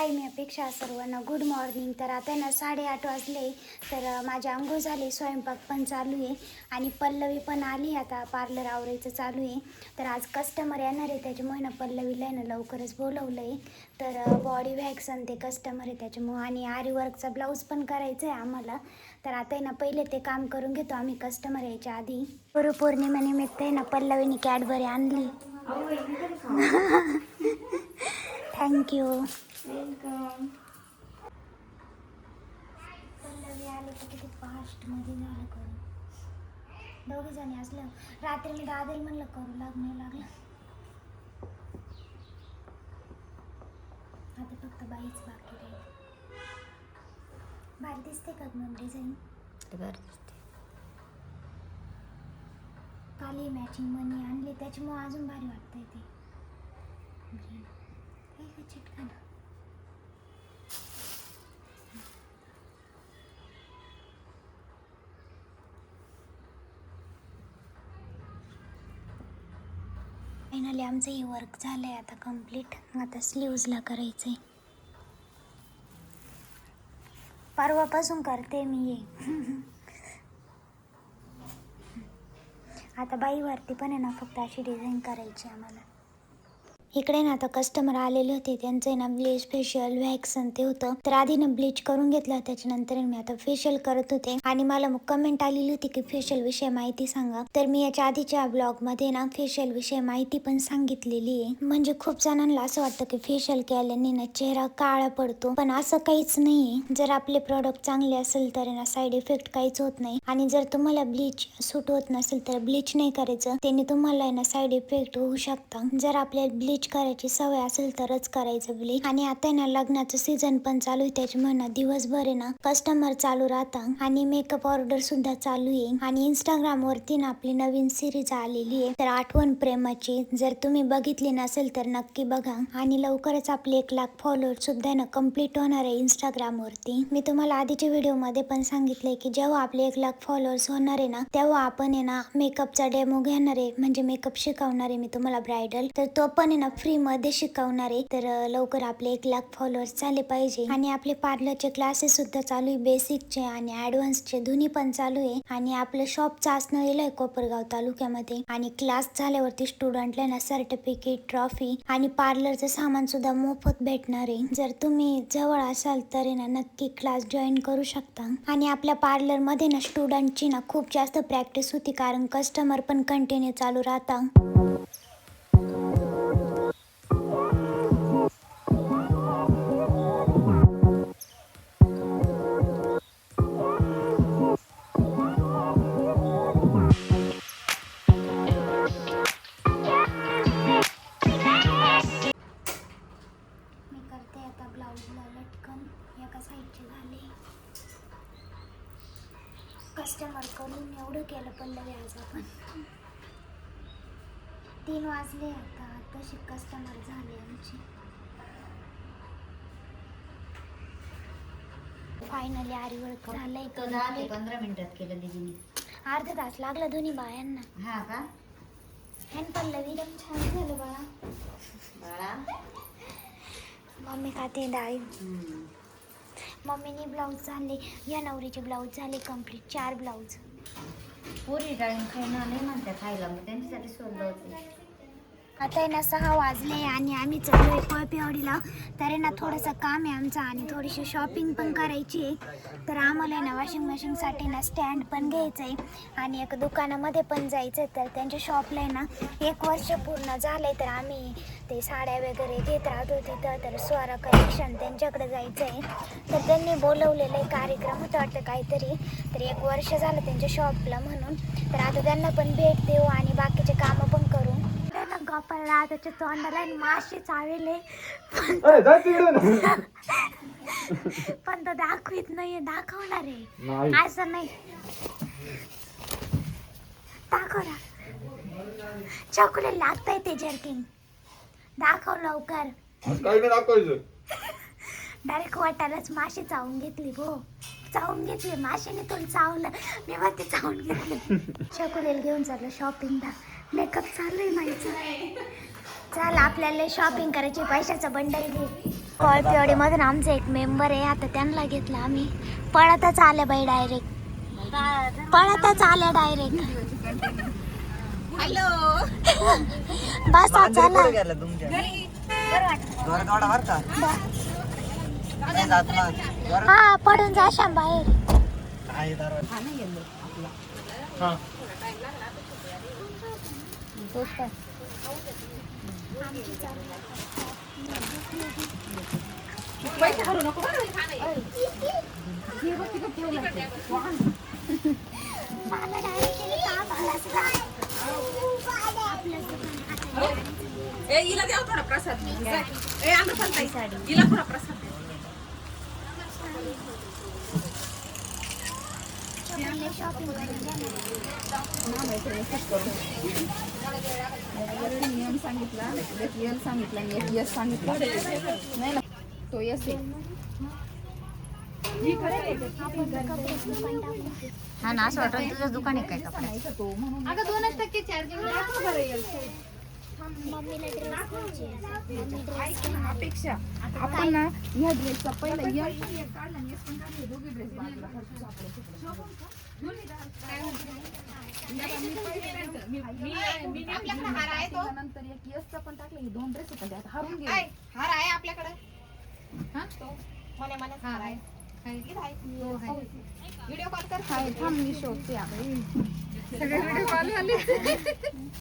हाय, मी अपेक्षा. सर्वांना good morning. तर आता ना 8:30 वाजले. तर माझी अंघोळ झाली, स्वयंपाक पण चालू आहे आणि पल्लवी पण आली. आता पार्लर आवरायचं चालू आहे. तर आज कस्टमर येणार आहे, त्याच्यामुळे ना पल्लवीला आहे ना लवकरच बोलवलं आहे. तर बॉडी वॅक्स आणि ते कस्टमर आहे त्याच्यामुळं, आणि आरी वर्कचा ब्लाऊज पण करायचा आहे आम्हाला. तर आता आहे ना पहिले ते काम करून घेतो आम्ही कस्टमर यायच्या आधी. गुरुपौर्णिमेनिमित्त आहे ना पल्लवीने कॅडबरी आणली. थँक्यू. वेलकम. पल्लवी आले तर किती फास्टमध्ये झालं करून. दोघी जणी असलं. रात्री मी दादाला म्हणलं करू नाही लागलं. आता फक्त बाईच बाकी राहील. भारी दिसते का मग डिझाईन? बरं दिसते. काली मॅचिंग मनी आणली त्याच्यामुळे अजून भारी वाटतंय ते. चिटका ना. फायनली आमचं हे वर्क झालंय आता कम्प्लीट. आता स्लीव्जला करायचंय. परवापासून करते मी हे. आता बाईवरती पण आहे ना फक्त अशी डिझाईन करायची आम्हाला. इकडे ना आता कस्टमर आलेले होते, त्यांचं ना ब्लीच फेशियल वॅक्स आणि ते होतं. तर आधी ना ब्लीच करून घेतला, त्याच्यानंतर मी आता फेशियल करत होते. आणि मला मग कमेंट आलेली होती की फेशियल विषयी माहिती सांगा. तर मी याच्या आधीच्या ब्लॉग मध्ये ना फेशियल विषयी माहिती पण सांगितलेली आहे. म्हणजे खूप जणांना असं वाटतं की फेशियल केल्याने ना चेहरा काळा पडतो, पण असं काहीच नाहीये. जर आपले प्रोडक्ट चांगले असेल तर ना साईड इफेक्ट काहीच होत नाही. आणि जर तुम्हाला ब्लीच सूट होत नसेल तर ब्लीच नाही करायचं, त्याने तुम्हाला ना साईड इफेक्ट होऊ शकता. जर आपल्याला ब्लीच करायची सवय असेल तरच करायचं ब्लीच. आणि आता ना लग्नाचं सीझन पण चालू आहे, त्याच्यामुळे ना दिवसभर आहे ना कस्टमर चालू राहतात आणि मेकअप ऑर्डर सुद्धा चालू आहे. आणि इंस्टाग्राम वरती ना आपली नवीन सिरीज आलेली आहे, तर आठवण प्रेमाची. जर तुम्ही बघितली नसेल तर नक्की बघा. आणि लवकरच आपले 1,00,000 फॉलोअर सुद्धा ना कम्प्लीट होणार आहे इंस्टाग्राम वरती. मी तुम्हाला आधीच्या व्हिडिओ मध्ये पण सांगितलंय की जेव्हा आपले 1,00,000 फॉलोअर्स होणार आहे ना, तेव्हा आपण आहे ना मेकअपचा डेमो घेणार आहे, म्हणजे मेकअप शिकवणार आहे मी तुम्हाला ब्रायडल. तर तो पण आहे ना फ्री मध्ये शिकवणार आहे. तर लवकर आपले 1,00,000 फॉलोअर्स झाले पाहिजे. आणि आपले पार्लरचे क्लासेस सुद्धा चालू आहे, बेसिकचे आणि ऍडव्हान्सचे दोन्ही पण चालू आहे. आणि आपलं शॉपचं असणं आहे कोपरगाव तालुक्यामध्ये. आणि क्लास झाल्यावरती स्टुडंटला ना सर्टिफिकेट, ट्रॉफी आणि पार्लरचं सामान सुद्धा मोफत भेटणार आहे. जर तुम्ही जवळ असाल तर ना नक्की क्लास जॉईन करू शकता. आणि आपल्या पार्लर मध्ये ना स्टुडंटची ना खूप जास्त प्रॅक्टिस होती, कारण कस्टमर पण कंटिन्यू चालू राहता. ब्लाऊजला लटकन एका साईडचे झाले. कस्टमर करून एवढं केलं पल्लवी आज आपण. 3 वाजले आता तशी कस्टमर झाले आमची. फायनली आरी वर्क झालंय. 15 मिनिटात केलं दीदीने. अर्धा तास लागला दोन्ही बायांना. हा का? हॅन पल्लवी एकदम छान झालं बाळा. बाळा मम्मी खाते डाळी. मम्मीने ब्लाऊज झाले, या नवरीचे ब्लाऊज झाले कम्प्लीट. 4 ब्लाऊज. पुरी डाळी खायला नाही म्हणते, खायला मग त्यांच्यासाठी शोधलं होते. आता आहे ना 6 वाजले आणि आम्ही चाललोय कोळपेवाडीला. तर आहे ना थोडंसं काम आहे आमचं आणि थोडीशी शॉपिंग पण करायची आहे. तर आम्हाला आहे ना वॉशिंग मशीनसाठी ना स्टँड पण घ्यायचं आहे आणि एक दुकानामध्ये पण जायचं आहे. तर त्यांच्या शॉपला आहे ना 1 वर्ष पूर्ण झालं आहे. तर आम्ही ते साड्या वगैरे घेत राहतो तिथं. तर स्वरा कलेक्शन त्यांच्याकडे जायचं आहे. तर त्यांनी बोलवलेलं आहे, कार्यक्रम होतं वाटतं काहीतरी. तर 1 वर्ष झालं त्यांच्या शॉपला म्हणून. तर आता त्यांना पण भेट देऊ आणि बाकीचे कामं पण करू. गप्पाला त्याच्या तोंडाला मासे चावेले, पण तो दाखवित नाहीये. दाखवणार आहे असं नाही. दाखव ना, चॉकलेट लागतंय ते जर्किंग. दाखव लवकर. काय नाही दाखवायचं. डायरेक्ट वाटायलाच मासे चावून घेतली. हो चावून घेतली माशाने. तुला चावलं मी म्हणते चावून घेतली. चॉकलेट घेऊन चाललं शॉपिंगला. मेकअप चालू आहे माहिती. चल आपल्याला शॉपिंग करायची, पैशाचं बंडल घे. कॉळपिवडी मधून आमचा एक मेंबर आहे, आता त्यांना घेतला आम्ही. पळतच आले बाई डायरेक्ट, पळतच आले डायरेक्ट. हॅलो बसा चला. हा पडून जाशा बाहेर. पैसे भरू नको ए हिला द्या थोडा प्रसाद. ए आम्रपाली ताई हिला थोडा प्रसाद द्या. नियम सांगितला, एक यल सांगितला, एक यस सांगितला नाही ना, तो यस आहे. हा ना, असं वाटतं तुझं दुकान आहे काय कपड्याचं? तो म्हणून अगं 2% चार्जिंग अपेक्षा आपण ना ह्या ड्रेसचा पहिला यल काढला आणि यस पण काढले, दोघे ड्रेस बाजूला खर्च नंतर एक यसचा पण टाकले, हे 2 ड्रेस पण त्यात हरून गेले. हार आहे आपल्याकडे. हा तो मने हार आहे. व्हिडिओ कॉल कर. थांब मी शोधते. सगळे व्हिडिओ कॉल आले.